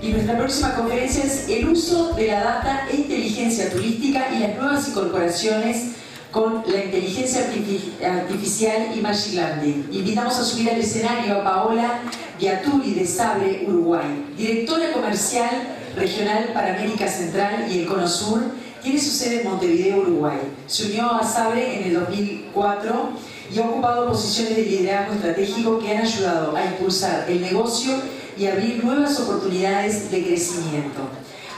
Y nuestra próxima conferencia es el uso de la data e inteligencia turística y las nuevas incorporaciones con la inteligencia artificial y machine learning. Invitamos a subir al escenario a Paola Biaturi de Sabre, Uruguay, directora comercial regional para América Central y el Cono Sur. Tiene su sede en Montevideo, Uruguay. Se unió a Sabre en el 2004 y ha ocupado posiciones de liderazgo estratégico que han ayudado a impulsar el negocio y abrir nuevas oportunidades de crecimiento.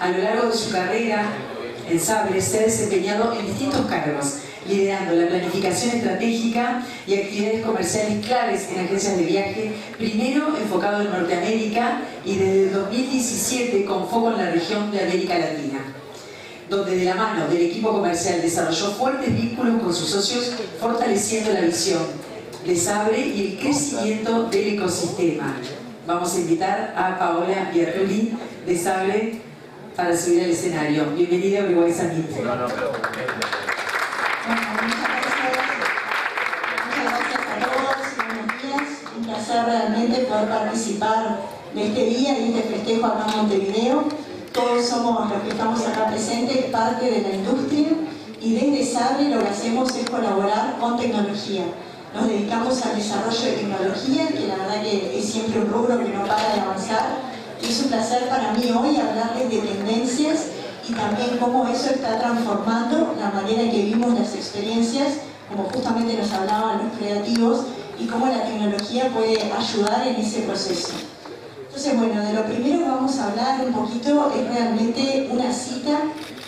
A lo largo de su carrera en Sabre se ha desempeñado en distintos cargos, liderando la planificación estratégica y actividades comerciales claves en agencias de viaje, primero enfocado en Norteamérica y desde el 2017 con foco en la región de América Latina, donde de la mano del equipo comercial desarrolló fuertes vínculos con sus socios, fortaleciendo la visión de Sabre y el crecimiento del ecosistema. Vamos a invitar a Paola Biaturi de Sabre para subir al escenario. Bienvenida a Uruguay Summit. Muchas gracias a todos, buenos días. Un placer realmente poder participar de este día y este festejo acá en Montevideo. Todos somos los que estamos acá presentes, parte de la industria, y desde Sabre lo que hacemos es colaborar con tecnología. Nos dedicamos al desarrollo de tecnología, que la verdad que es siempre un rubro que no para de avanzar. Y es un placer para mí hoy hablarles de tendencias y también cómo eso está transformando la manera en que vivimos las experiencias, como justamente nos hablaban los creativos, y cómo la tecnología puede ayudar en ese proceso. Entonces, bueno, de lo primero que vamos a hablar un poquito es realmente una cita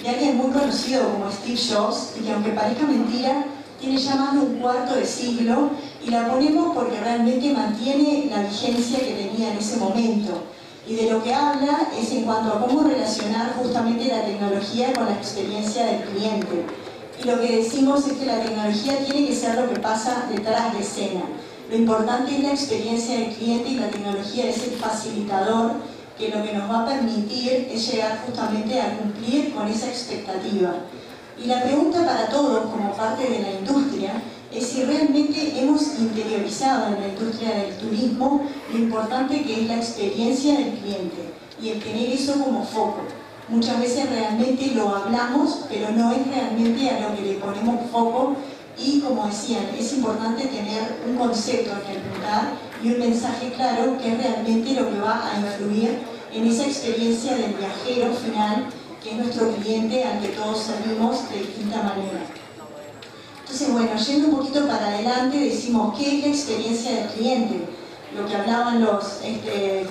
de alguien muy conocido como Steve Jobs, y que aunque parezca mentira, tiene ya más de un cuarto de siglo, y la ponemos porque realmente mantiene la vigencia que tenía en ese momento. Y de lo que habla es en cuanto a cómo relacionar justamente la tecnología con la experiencia del cliente. Y lo que decimos es que la tecnología tiene que ser lo que pasa detrás de escena. Lo importante es la experiencia del cliente y la tecnología es el facilitador que lo que nos va a permitir es llegar justamente a cumplir con esa expectativa. Y la pregunta para todos, como parte de la industria, es si realmente hemos interiorizado en la industria del turismo lo importante que es la experiencia del cliente y el tener eso como foco. Muchas veces realmente lo hablamos, pero no es realmente a lo que le ponemos foco. Y como decían, es importante tener un concepto en el lugar y un mensaje claro que es realmente lo que va a influir en esa experiencia del viajero final, que es nuestro cliente al que todos servimos de distinta manera. Entonces, bueno, yendo un poquito para adelante, decimos qué es la experiencia del cliente. Lo que hablaban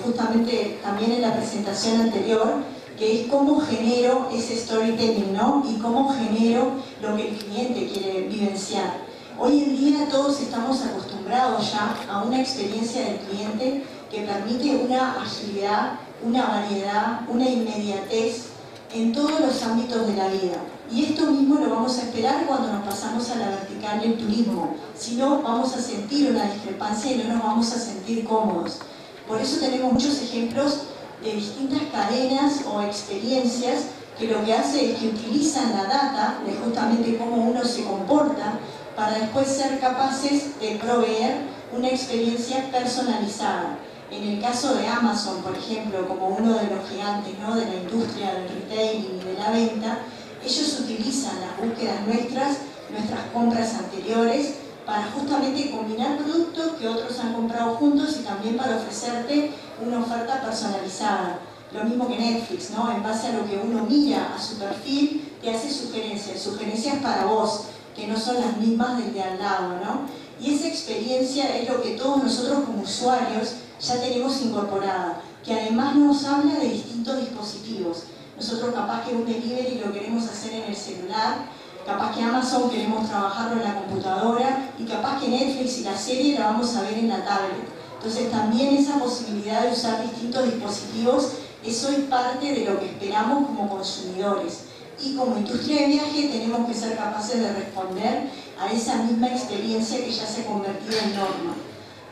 justamente también en la presentación anterior, que es cómo genero ese storytelling, ¿no? Y cómo genero lo que el cliente quiere vivenciar. Hoy en día todos estamos acostumbrados ya a una experiencia del cliente que permite una agilidad, una variedad, una inmediatez en todos los ámbitos de la vida. Y esto mismo lo vamos a esperar cuando nos pasamos a la vertical del turismo. Si no, vamos a sentir una discrepancia y no nos vamos a sentir cómodos. Por eso tenemos muchos ejemplos de distintas cadenas o experiencias que lo que hace es que utilizan la data de justamente cómo uno se comporta para después ser capaces de proveer una experiencia personalizada. En el caso de Amazon, por ejemplo, como uno de los gigantes, ¿no?, de la industria del retailing y de la venta, ellos utilizan las búsquedas nuestras compras anteriores, para justamente combinar productos que otros han comprado juntos y también para ofrecerte una oferta personalizada. Lo mismo que Netflix, ¿no? En base a lo que uno mira a su perfil, te hace sugerencias para vos, que no son las mismas del de al lado, ¿no? Y esa experiencia es lo que todos nosotros como usuarios ya tenemos incorporada, que además nos habla de distintos dispositivos. Nosotros capaz que un delivery lo queremos hacer en el celular, capaz que Amazon queremos trabajarlo en la computadora y capaz que Netflix y la serie la vamos a ver en la tablet. Entonces también esa posibilidad de usar distintos dispositivos es hoy parte de lo que esperamos como consumidores. Y como industria de viaje tenemos que ser capaces de responder a esa misma experiencia que ya se ha convertido en norma.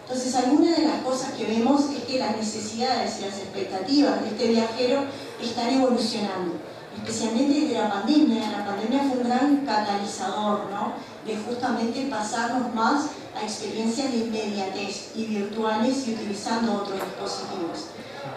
Entonces, algunas de las cosas que vemos es que las necesidades y las expectativas de este viajero están evolucionando, especialmente desde la pandemia. La pandemia fue un gran catalizador, ¿no? de justamente pasarnos más a experiencias de inmediatez y virtuales y utilizando otros dispositivos.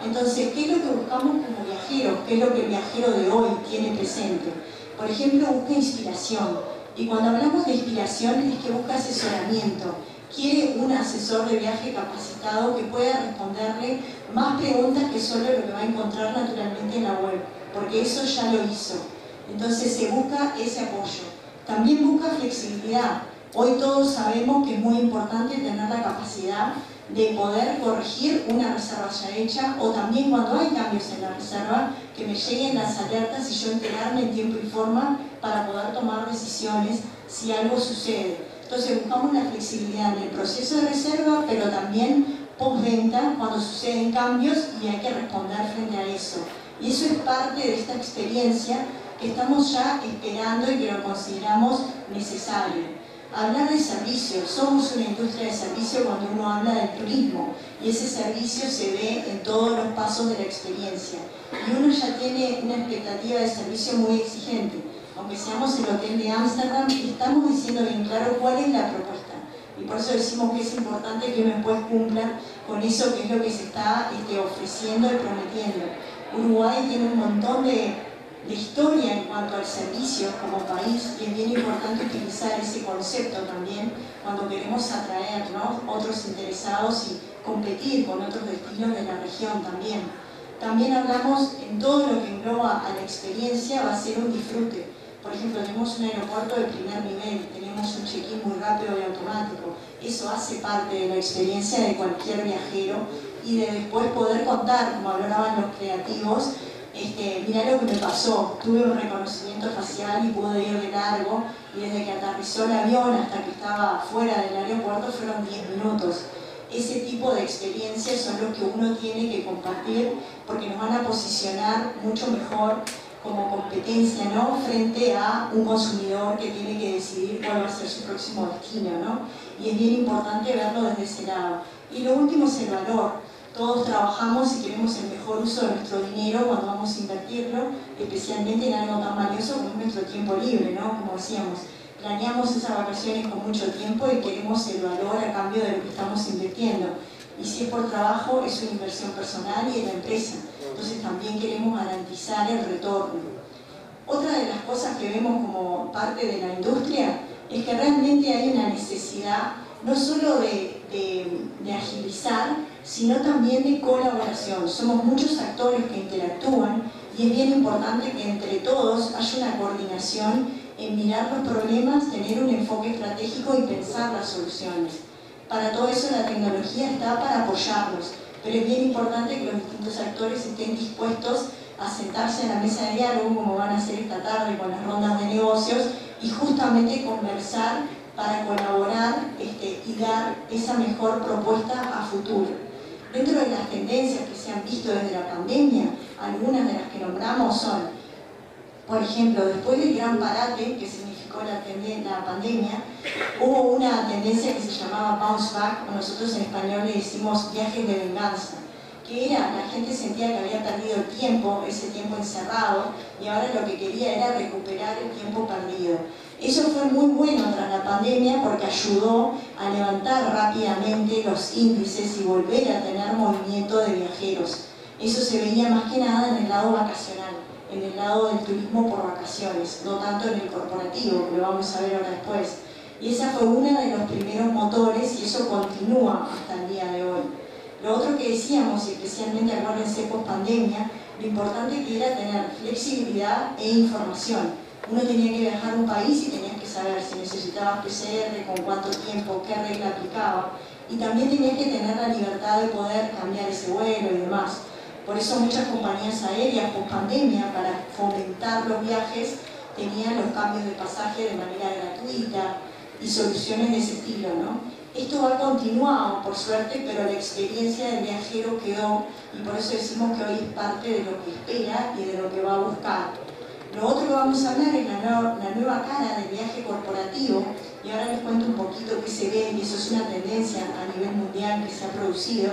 Entonces, ¿qué es lo que buscamos como viajeros? ¿Qué es lo que el viajero de hoy tiene presente? Por ejemplo, busca inspiración. Y cuando hablamos de inspiración es que busca asesoramiento. Quiere un asesor de viaje capacitado que pueda responderle más preguntas que solo lo que va a encontrar naturalmente en la web, porque eso ya lo hizo. Entonces se busca ese apoyo. También busca flexibilidad. Hoy todos sabemos que es muy importante tener la capacidad de poder corregir una reserva ya hecha, o también cuando hay cambios en la reserva, que me lleguen las alertas y yo enterarme en tiempo y forma para poder tomar decisiones si algo sucede. Entonces buscamos la flexibilidad en el proceso de reserva, pero también postventa cuando suceden cambios y hay que responder frente a eso. Y eso es parte de esta experiencia que estamos ya esperando y que lo consideramos necesario. Hablar de servicio, somos una industria de servicio cuando uno habla del turismo, y ese servicio se ve en todos los pasos de la experiencia. Y uno ya tiene una expectativa de servicio muy exigente. Aunque seamos el hotel de Ámsterdam, estamos diciendo bien claro cuál es la propuesta. Y por eso decimos que es importante que uno después cumpla con eso que es lo que se está ofreciendo y prometiendo. Uruguay tiene un montón de historia en cuanto al servicio como país, y es bien importante utilizar ese concepto también cuando queremos atraer, ¿no?, otros interesados y competir con otros destinos de la región también. También hablamos en todo lo que engloba a la experiencia, va a ser un disfrute. Por ejemplo, tenemos un aeropuerto de primer nivel, tenemos un check-in muy rápido y automático. Eso hace parte de la experiencia de cualquier viajero, y de después poder contar, como hablaban los creativos, mirá lo que me pasó, tuve un reconocimiento facial y pude ir de largo, y desde que aterrizó el avión hasta que estaba fuera del aeropuerto fueron 10 minutos. Ese tipo de experiencias son los que uno tiene que compartir, porque nos van a posicionar mucho mejor como competencia, ¿no?, frente a un consumidor que tiene que decidir cuál va a ser su próximo destino, ¿no? Y es bien importante verlo desde ese lado. Y lo último es el valor. Todos trabajamos y queremos el mejor uso de nuestro dinero cuando vamos a invertirlo, especialmente en algo tan valioso como es nuestro tiempo libre, ¿no? Como decíamos, planeamos esas vacaciones con mucho tiempo y queremos el valor a cambio de lo que estamos invirtiendo. Y si es por trabajo, es una inversión personal y de la empresa. Entonces también queremos garantizar el retorno. Otra de las cosas que vemos como parte de la industria es que realmente hay una necesidad no solo de agilizar, sino también de colaboración. Somos muchos actores que interactúan, y es bien importante que entre todos haya una coordinación en mirar los problemas, tener un enfoque estratégico y pensar las soluciones. Para todo eso la tecnología está para apoyarlos, pero es bien importante que los distintos actores estén dispuestos a sentarse en la mesa de diálogo, como van a hacer esta tarde con las rondas de negocios, y justamente conversar para colaborar y dar esa mejor propuesta a futuro. Dentro de las tendencias que se han visto desde la pandemia, algunas de las que nombramos son, por ejemplo, después del gran parate que significó la pandemia, hubo una tendencia que se llamaba bounce back, o nosotros en español le decimos viajes de venganza, que era, la gente sentía que había perdido el tiempo, ese tiempo encerrado, y ahora lo que quería era recuperar el tiempo perdido. Eso fue muy bueno tras la pandemia porque ayudó a levantar rápidamente los índices y volver a tener movimiento de viajeros. Eso se veía más que nada en el lado vacacional, en el lado del turismo por vacaciones, no tanto en el corporativo, que lo vamos a ver ahora después. Y esa fue uno de los primeros motores, y eso continúa hasta el día de hoy. Lo otro que decíamos, y especialmente acuérdense post pandemia, lo importante que era tener flexibilidad e información. Uno tenía que viajar a un país y tenías que saber si necesitabas PCR, con cuánto tiempo, qué regla aplicaba, y también tenías que tener la libertad de poder cambiar ese vuelo y demás. Por eso muchas compañías aéreas post pandemia, para fomentar los viajes, tenían los cambios de pasaje de manera gratuita y soluciones de ese estilo, ¿no? Esto ha continuado, por suerte, pero la experiencia del viajero quedó, y por eso decimos que hoy es parte de lo que espera y de lo que va a buscar. Lo otro que vamos a hablar es la nueva cara del viaje corporativo, y ahora les cuento un poquito qué se ve, y eso es una tendencia a nivel mundial que se ha producido.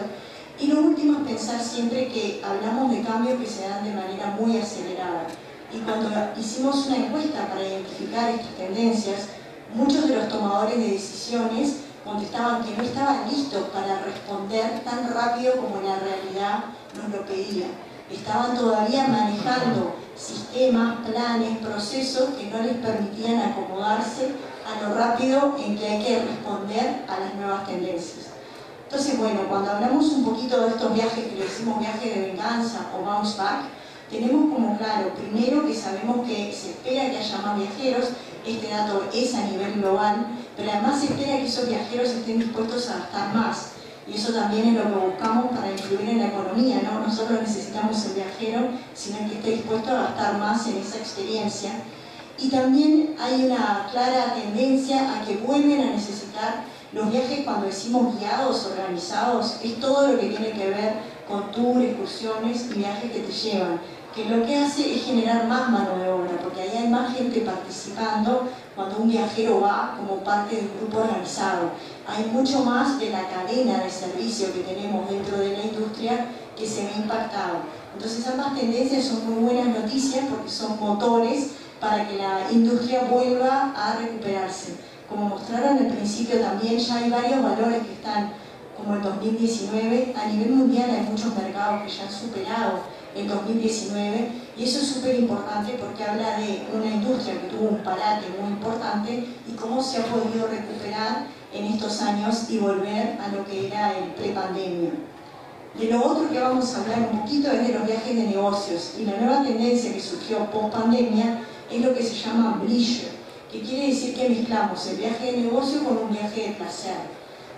Y lo último es pensar siempre que hablamos de cambios que se dan de manera muy acelerada. Y cuando hicimos una encuesta para identificar estas tendencias, muchos de los tomadores de decisiones contestaban que no estaban listos para responder tan rápido como la realidad nos lo pedía. Estaban todavía manejando sistemas, planes, procesos que no les permitían acomodarse a lo rápido en que hay que responder a las nuevas tendencias. Entonces, bueno, cuando hablamos un poquito de estos viajes, que le decimos viajes de venganza o bounce back, tenemos como claro, primero que sabemos que se espera que haya más viajeros, este dato es a nivel global, pero además se espera que esos viajeros estén dispuestos a gastar más. Y eso también es lo que buscamos para influir en la economía, ¿no? Nosotros necesitamos el viajero, sino que esté dispuesto a gastar más en esa experiencia. Y también hay una clara tendencia a que vuelven a necesitar los viajes. Cuando decimos guiados, organizados, es todo lo que tiene que ver con tours, excursiones y viajes que te llevan, que lo que hace es generar más mano de obra, porque ahí hay más gente participando cuando un viajero va como parte de un grupo organizado. Hay mucho más de la cadena de servicio que tenemos dentro de la industria que se ve impactado. Entonces ambas tendencias son muy buenas noticias porque son motores para que la industria vuelva a recuperarse. Como mostraron al principio también, ya hay varios valores que están, como el 2019, a nivel mundial hay muchos mercados que ya han superado el 2019, y eso es súper importante porque habla de una industria que tuvo un parate muy importante y cómo se ha podido recuperar en estos años y volver a lo que era el prepandemia. De lo otro que vamos a hablar un poquito es de los viajes de negocios, y la nueva tendencia que surgió post pandemia es lo que se llama leisure, que quiere decir que mezclamos el viaje de negocio con un viaje de placer.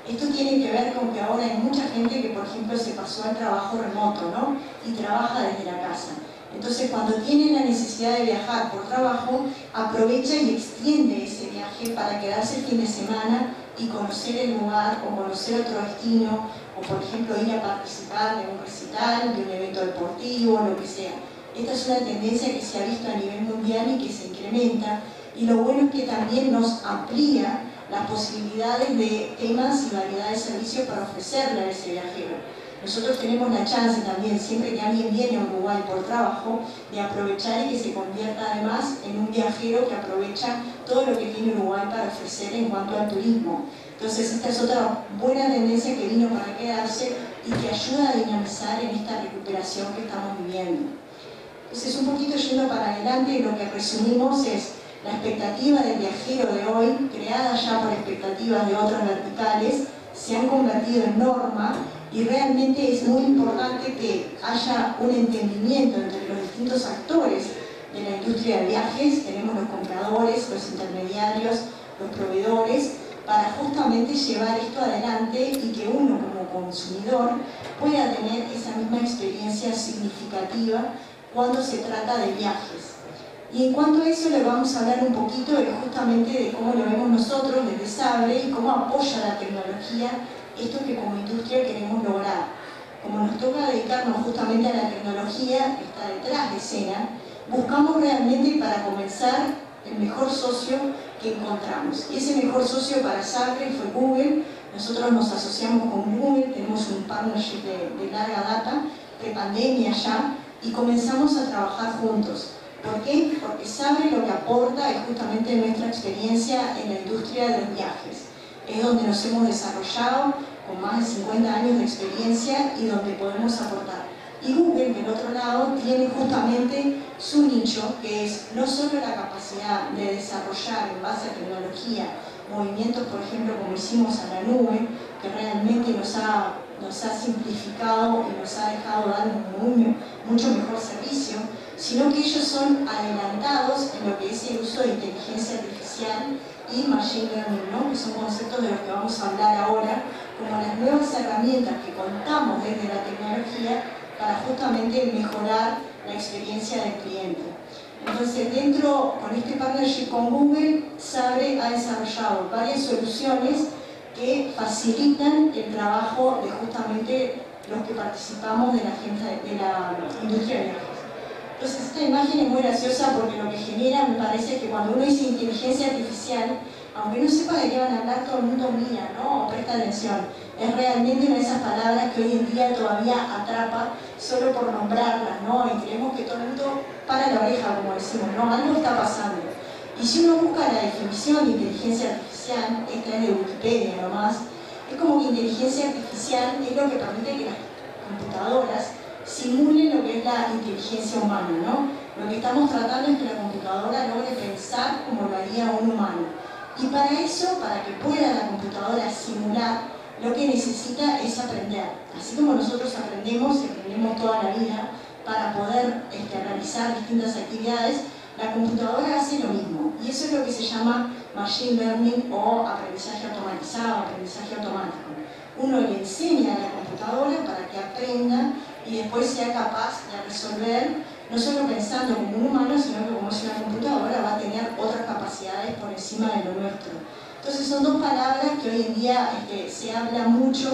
Esto tiene que ver con que ahora hay mucha gente que, por ejemplo, se pasó al trabajo remoto, ¿no? Y trabaja desde la casa. Entonces, cuando tiene la necesidad de viajar por trabajo, aprovecha y extiende ese viaje para quedarse el fin de semana y conocer el lugar o conocer otro destino, o por ejemplo ir a participar de un recital, de un evento deportivo, lo que sea. Esta es una tendencia que se ha visto a nivel mundial y que se incrementa, y lo bueno es que también nos amplía las posibilidades de temas y variedad de servicios para ofrecerle a ese viajero. Nosotros tenemos la chance también, siempre que alguien viene a Uruguay por trabajo, de aprovechar y que se convierta además en un viajero que aprovecha todo lo que tiene Uruguay para ofrecer en cuanto al turismo. Entonces esta es otra buena tendencia que vino para quedarse y que ayuda a dinamizar en esta recuperación que estamos viviendo. Entonces, un poquito yendo para adelante, lo que resumimos es la expectativa del viajero de hoy, creada ya por expectativas de otras verticales, se han convertido en norma, y realmente es muy importante que haya un entendimiento entre los distintos actores de la industria de viajes. Tenemos los compradores, los intermediarios, los proveedores, para justamente llevar esto adelante y que uno como consumidor pueda tener esa misma experiencia significativa cuando se trata de viajes. Y en cuanto a eso, le vamos a hablar un poquito justamente de cómo lo vemos nosotros desde Sabre y cómo apoya la tecnología esto que como industria queremos lograr. Como nos toca dedicarnos justamente a la tecnología que está detrás de escena, buscamos realmente para comenzar el mejor socio que encontramos. Y ese mejor socio para Sabre fue Google. Nosotros nos asociamos con Google, tenemos un partnership de larga data, prepandemia ya, y comenzamos a trabajar juntos. ¿Por qué? Porque Sabre lo que aporta es justamente nuestra experiencia en la industria de los viajes. Es donde nos hemos desarrollado con más de 50 años de experiencia y donde podemos aportar. Y Google, del otro lado, tiene justamente su nicho, que es no solo la capacidad de desarrollar en base a tecnología movimientos, por ejemplo, como hicimos a la nube, que realmente nos ha simplificado y nos ha dejado dar mucho mejor servicio, sino que ellos son adelantados en lo que es el uso de inteligencia artificial y machine learning, ¿no? Que son conceptos de los que vamos a hablar ahora, como las nuevas herramientas que contamos desde la tecnología para justamente mejorar la experiencia del cliente. Entonces, con este partnership con Google, Sabre ha desarrollado varias soluciones que facilitan el trabajo de justamente los que participamos de la industria de viajes. Entonces, esta imagen es muy graciosa porque lo que genera, me parece, que cuando uno dice inteligencia artificial, aunque no sepa de qué van a hablar, todo el mundo mira, ¿no? O presta atención. Es realmente una de esas palabras que hoy en día todavía atrapa solo por nombrarlas, ¿no? Y creemos que todo el mundo para la oreja, como decimos, ¿no? Algo está pasando. Y si uno busca la definición de inteligencia artificial, esta es de Wikipedia nomás, es como que inteligencia artificial es lo que permite que las computadoras simulen lo que es la inteligencia humana, ¿no? Lo que estamos tratando es que la computadora logre pensar como lo haría un humano. Y para eso, para que pueda la computadora simular, lo que necesita es aprender. Así como nosotros aprendemos y aprendemos toda la vida para poder realizar distintas actividades, la computadora hace lo mismo. Y eso es lo que se llama machine learning o aprendizaje automatizado, aprendizaje automático. Uno le enseña a la computadora para que aprenda y después sea capaz de resolver, no solo pensando como un humano, sino que como es una computadora va a tener otras capacidades por encima de lo nuestro. Entonces son dos palabras que hoy en día se habla mucho,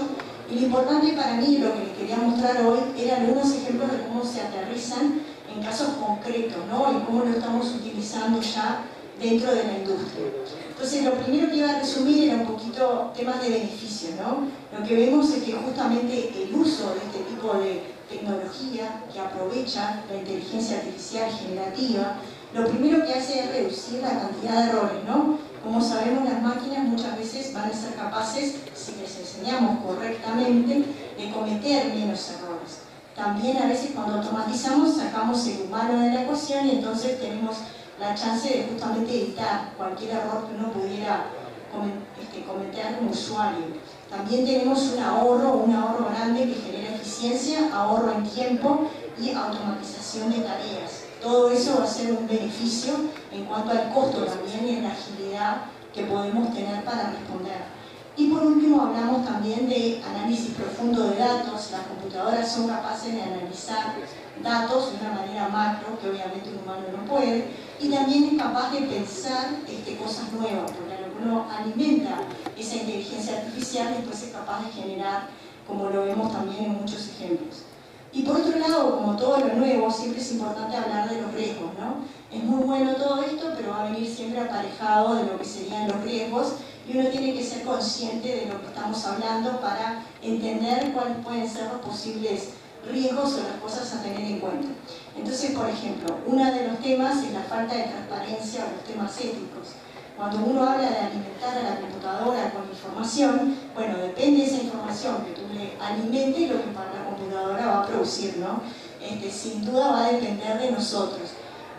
y lo importante para mí, lo que les quería mostrar hoy, eran algunos ejemplos de cómo se aterrizan en casos concretos, ¿no? Y cómo lo estamos utilizando ya dentro de la industria. Entonces, lo primero que iba a resumir era un poquito temas de beneficio, ¿no? Lo que vemos es que justamente el uso de este tipo de tecnología que aprovecha la inteligencia artificial generativa, lo primero que hace es reducir la cantidad de errores, ¿no? Como sabemos, las máquinas muchas veces van a ser capaces, si les enseñamos correctamente, de cometer menos errores. También a veces cuando automatizamos sacamos el humano de la ecuación y entonces tenemos la chance de justamente evitar cualquier error que uno pudiera cometer como usuario. También tenemos un ahorro grande que genera eficiencia, ahorro en tiempo y automatización de tareas. Todo eso va a ser un beneficio en cuanto al costo también y en la agilidad que podemos tener para responder. Y por último hablamos también de análisis profundo de datos. Las computadoras son capaces de analizar datos de una manera macro, que obviamente un humano no puede, y también es capaz de pensar cosas nuevas, porque a lo que uno alimenta esa inteligencia artificial, después es capaz de generar, como lo vemos también en muchos ejemplos. Y por otro lado, como todo lo nuevo, siempre es importante hablar de los riesgos, ¿no? Es muy bueno todo esto, pero va a venir siempre aparejado de lo que serían los riesgos, y uno tiene que ser consciente de lo que estamos hablando para entender cuáles pueden ser los posibles riesgos o las cosas a tener en cuenta. Entonces, por ejemplo, uno de los temas es la falta de transparencia o los temas éticos. Cuando uno habla de alimentar a la computadora con información, bueno, depende de esa información que tú le alimentes, lo que para la computadora va a producir, ¿no? Sin duda va a depender de nosotros.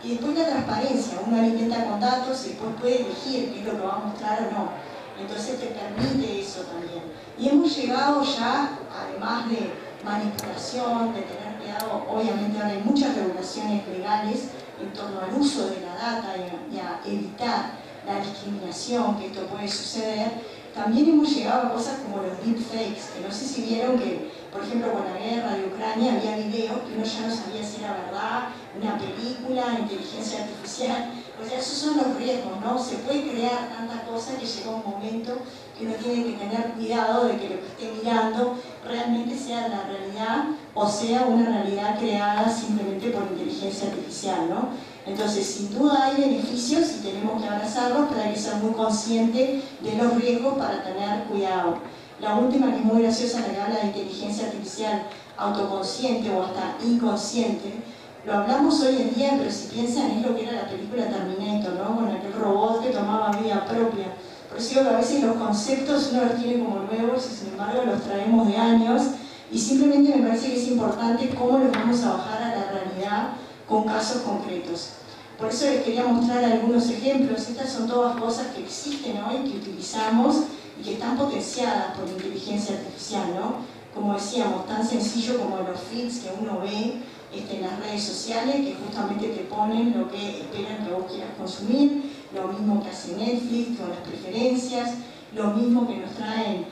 Y después la transparencia, uno alimenta con datos y después puede elegir qué es lo que va a mostrar o no. Entonces te permite eso también. Y hemos llegado ya, además de manipulación, de tener cuidado, obviamente ahora hay muchas regulaciones legales en torno al uso de la data y a evitar la discriminación que esto puede suceder. También hemos llegado a cosas como los deepfakes, que no sé si vieron que, por ejemplo, con la guerra de Ucrania había videos que uno ya no sabía si era verdad, una película, inteligencia artificial. O sea, esos son los riesgos, ¿no? Se puede crear tanta cosa que llega un momento que uno tiene que tener cuidado de que lo que esté mirando realmente sea la realidad o sea una realidad creada simplemente por inteligencia artificial, ¿no? Entonces, sin duda hay beneficios y tenemos que abrazarlos, pero hay que ser muy consciente de los riesgos para tener cuidado. La última, que es muy graciosa, la que habla de inteligencia artificial autoconsciente o hasta inconsciente, lo hablamos hoy en día, pero si piensan es lo que era la película Terminator, ¿no? Con aquel robot que tomaba vida propia. Por eso digo que a veces los conceptos uno los tiene como nuevos y sin embargo los traemos de años, y simplemente me parece que es importante cómo los vamos a bajar a la realidad con casos concretos. Por eso les quería mostrar algunos ejemplos. Estas son todas cosas que existen hoy, que utilizamos y que están potenciadas por la inteligencia artificial, ¿no? Como decíamos, tan sencillo como los feeds que uno ve en las redes sociales, que justamente te ponen lo que esperan que vos quieras consumir, lo mismo que hace Netflix con las preferencias, lo mismo que nos traen,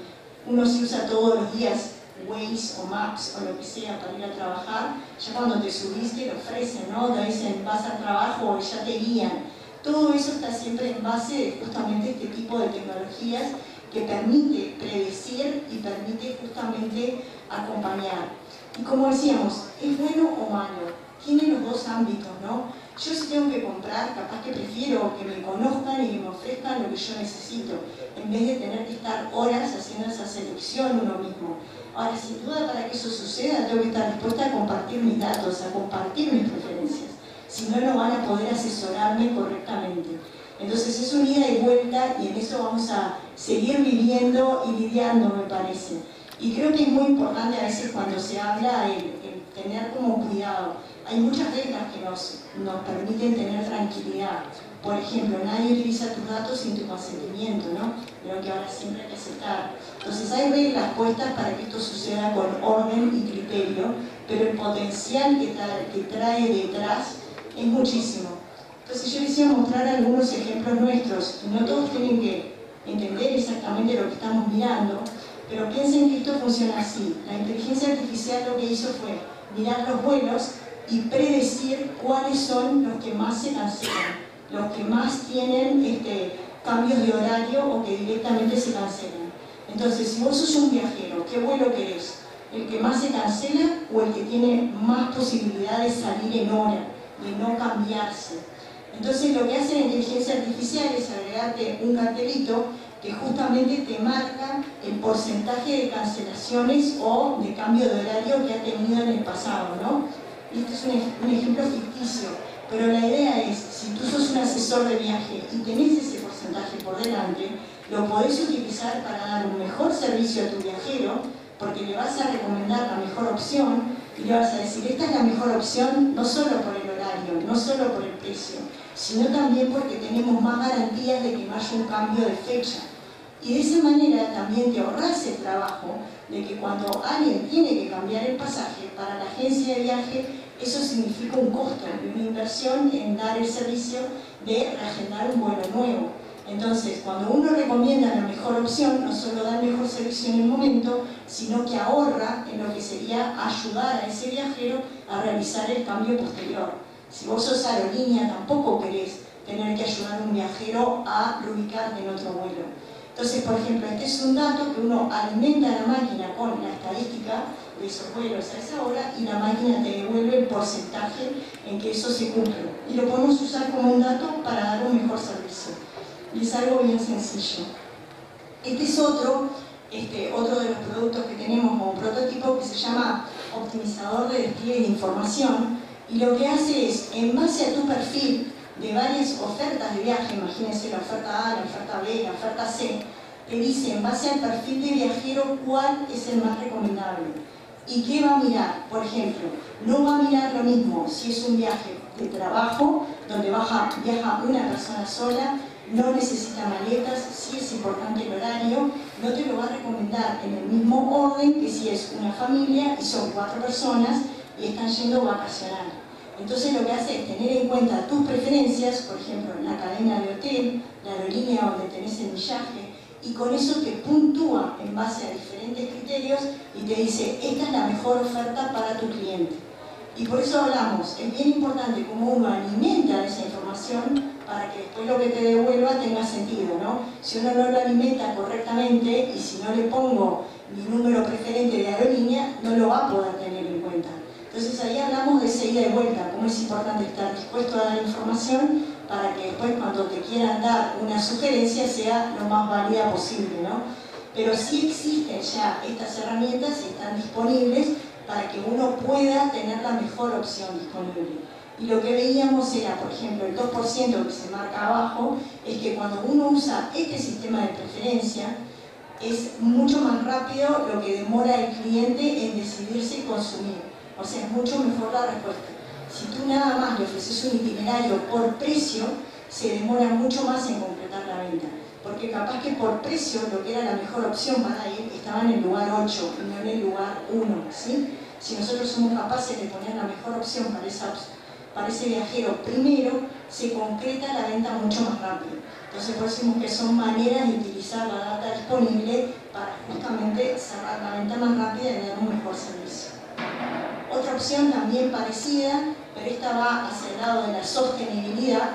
uno se usa todos los días Waze o Maps o lo que sea para ir a trabajar, ya cuando te subiste te ofrecen, ¿no? Te dicen vas al trabajo o ya te guían. Todo eso está siempre en base de justamente este tipo de tecnologías que permite predecir y permite justamente acompañar. Y como decíamos, ¿es bueno o malo? Tiene los dos ámbitos, ¿no? Yo si tengo que comprar, capaz que prefiero que me conozcan y que me ofrezcan lo que yo necesito, en vez de tener que estar horas haciendo esa selección uno mismo. Ahora, sin duda, para que eso suceda, tengo que estar dispuesta a compartir mis datos, a compartir mis preferencias. Si no, no van a poder asesorarme correctamente. Entonces es un ida y vuelta y en eso vamos a seguir viviendo y lidiando, me parece. Y creo que es muy importante a veces cuando se habla el tener como cuidado. Hay muchas reglas que nos permiten tener tranquilidad. Por ejemplo, nadie utiliza tus datos sin tu consentimiento, ¿no? Creo que ahora siempre hay que aceptar. Entonces hay reglas puestas para que esto suceda con orden y criterio, pero el potencial que trae detrás es muchísimo. Entonces yo les iba a mostrar algunos ejemplos nuestros. No todos tienen que entender exactamente lo que estamos mirando, pero piensen que esto funciona así. La inteligencia artificial lo que hizo fue mirar los vuelos y predecir cuáles son los que más se cancelan, los que más tienen cambios de horario o que directamente se cancelan. Entonces, si vos sos un viajero, ¿qué vuelo querés? ¿El que más se cancela o el que tiene más posibilidad de salir en hora, de no cambiarse? Entonces, lo que hace la inteligencia artificial es agregarte un cartelito que justamente te marca el porcentaje de cancelaciones o de cambio de horario que ha tenido en el pasado, ¿no? Este es un ejemplo ficticio, pero la idea es, si tú sos un asesor de viaje y tenés ese porcentaje por delante, lo podés utilizar para dar un mejor servicio a tu viajero, porque le vas a recomendar la mejor opción y le vas a decir, esta es la mejor opción no solo por el horario, no solo por el precio, sino también porque tenemos más garantías de que no haya un cambio de fecha. Y de esa manera también te ahorras el trabajo de que cuando alguien tiene que cambiar el pasaje, para la agencia de viaje eso significa un costo y una inversión en dar el servicio de reagendar un vuelo nuevo. Entonces, cuando uno recomienda la mejor opción, no solo da el mejor servicio en el momento, sino que ahorra en lo que sería ayudar a ese viajero a realizar el cambio posterior. Si vos sos aerolínea, tampoco querés tener que ayudar a un viajero a reubicarte en otro vuelo. Entonces, por ejemplo, este es un dato que uno alimenta a la máquina con la estadística de esos vuelos a esa hora y la máquina te devuelve el porcentaje en que eso se cumple. Y lo podemos usar como un dato para dar un mejor servicio. Y es algo bien sencillo. Este es otro de los productos que tenemos como prototipo que se llama optimizador de despliegue de información y lo que hace es, en base a tu perfil de varias ofertas de viaje, imagínense la oferta A, la oferta B, la oferta C, te dice en base al perfil de viajero cuál es el más recomendable. ¿Y qué va a mirar? Por ejemplo, no va a mirar lo mismo si es un viaje de trabajo, donde viaja una persona sola, no necesita maletas, sí es importante el horario, no te lo va a recomendar en el mismo orden que si es una familia y son 4 personas y están yendo a vacacionar. Entonces lo que hace es tener en cuenta tus preferencias, por ejemplo, la cadena de hotel, la aerolínea donde tenés el millaje, y con eso te puntúa en base a diferentes criterios y te dice, esta es la mejor oferta para tu cliente. Y por eso hablamos, es bien importante cómo uno alimenta esa información para que después lo que te devuelva tenga sentido, ¿no? Si uno no lo alimenta correctamente y si no le pongo mi número preferente de aerolínea, no lo va a poder tener en cuenta. Entonces ahí hablamos de esa ida y vuelta, cómo es importante estar dispuesto a dar información para que después cuando te quieran dar una sugerencia sea lo más válida posible, ¿no? Pero sí existen ya estas herramientas y están disponibles para que uno pueda tener la mejor opción disponible. Y lo que veíamos era, por ejemplo, el 2% que se marca abajo, es que cuando uno usa este sistema de preferencia, es mucho más rápido lo que demora el cliente en decidirse consumir. O sea, es mucho mejor la respuesta. Si tú nada más le ofreces un itinerario por precio, se demora mucho más en completar la venta. Porque capaz que por precio, lo que era la mejor opción para él, estaba en el lugar 8 y no en el lugar 1, ¿sí? Si nosotros somos capaces de poner la mejor opción para ese viajero primero, se concreta la venta mucho más rápido. Entonces, por eso decimos que son maneras de utilizar la data disponible para justamente cerrar la venta más rápida y dar un mejor servicio. Otra opción también parecida, pero esta va hacia el lado de la sostenibilidad.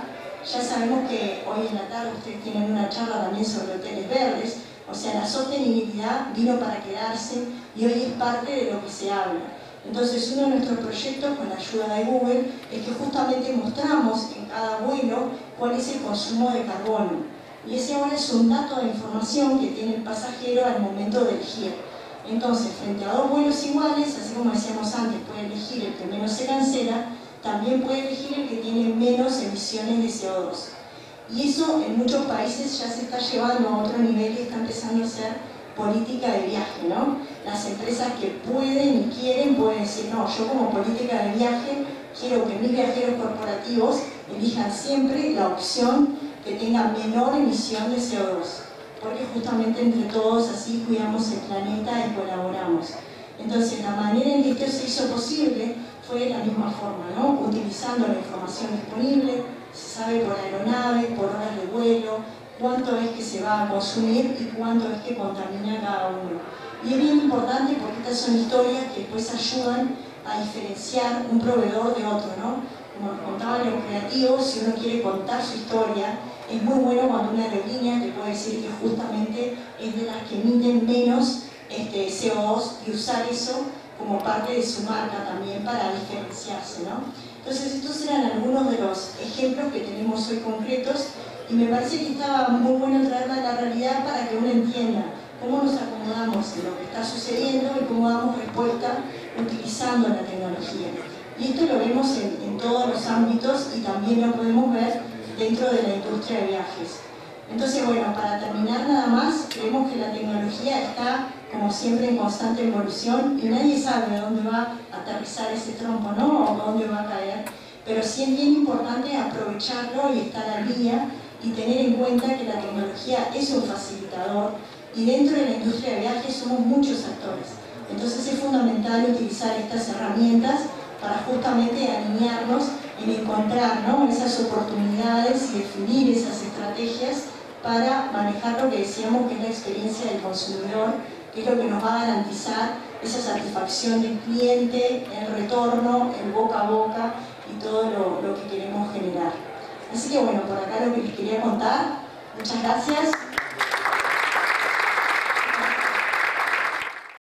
Ya sabemos que hoy en la tarde ustedes tienen una charla también sobre hoteles verdes, o sea, la sostenibilidad vino para quedarse y hoy es parte de lo que se habla. Entonces, uno de nuestros proyectos, con la ayuda de Google, es que justamente mostramos en cada vuelo cuál es el consumo de carbono. Y ese ahora es un dato de información que tiene el pasajero al momento de elegir. Entonces, frente a 2 vuelos iguales, así como decíamos antes, puede elegir el que menos se cancela, también puede elegir el que tiene menos emisiones de CO2. Y eso en muchos países ya se está llevando a otro nivel y está empezando a ser política de viaje, ¿no? Las empresas que pueden y quieren pueden decir, no, yo como política de viaje quiero que mis viajeros corporativos elijan siempre la opción que tenga menor emisión de CO2, porque justamente entre todos así cuidamos el planeta y colaboramos. Entonces, la manera en que esto se hizo posible fue de la misma forma, ¿no? Utilizando la información disponible, se sabe por aeronave, por horas de vuelo, cuánto es que se va a consumir y cuánto es que contamina cada uno. Y es bien importante porque estas son historias que después ayudan a diferenciar un proveedor de otro, ¿no? Como contaban los creativos, si uno quiere contar su historia, es muy bueno cuando una aerolínea te puede decir que justamente es de las que emiten menos CO2 y usar eso como parte de su marca también para diferenciarse, ¿no? Entonces estos eran algunos de los ejemplos que tenemos hoy concretos y me parece que estaba muy bueno traerla a la realidad para que uno entienda cómo nos acomodamos en lo que está sucediendo y cómo damos respuesta utilizando la tecnología. Y esto lo vemos en todos los ámbitos y también lo podemos ver dentro de la industria de viajes. Entonces, bueno, para terminar nada más, creemos que la tecnología está, como siempre, en constante evolución y nadie sabe dónde va a aterrizar ese trompo, ¿no? O dónde va a caer. Pero sí es bien importante aprovecharlo y estar al día y tener en cuenta que la tecnología es un facilitador y dentro de la industria de viajes somos muchos actores. Entonces es fundamental utilizar estas herramientas para justamente alinearnos en encontrar, ¿no?, esas oportunidades y definir esas estrategias para manejar lo que decíamos que es la experiencia del consumidor, que es lo que nos va a garantizar esa satisfacción del cliente, el retorno, el boca a boca y todo lo que queremos generar. Así que bueno, por acá lo que les quería contar. Muchas gracias.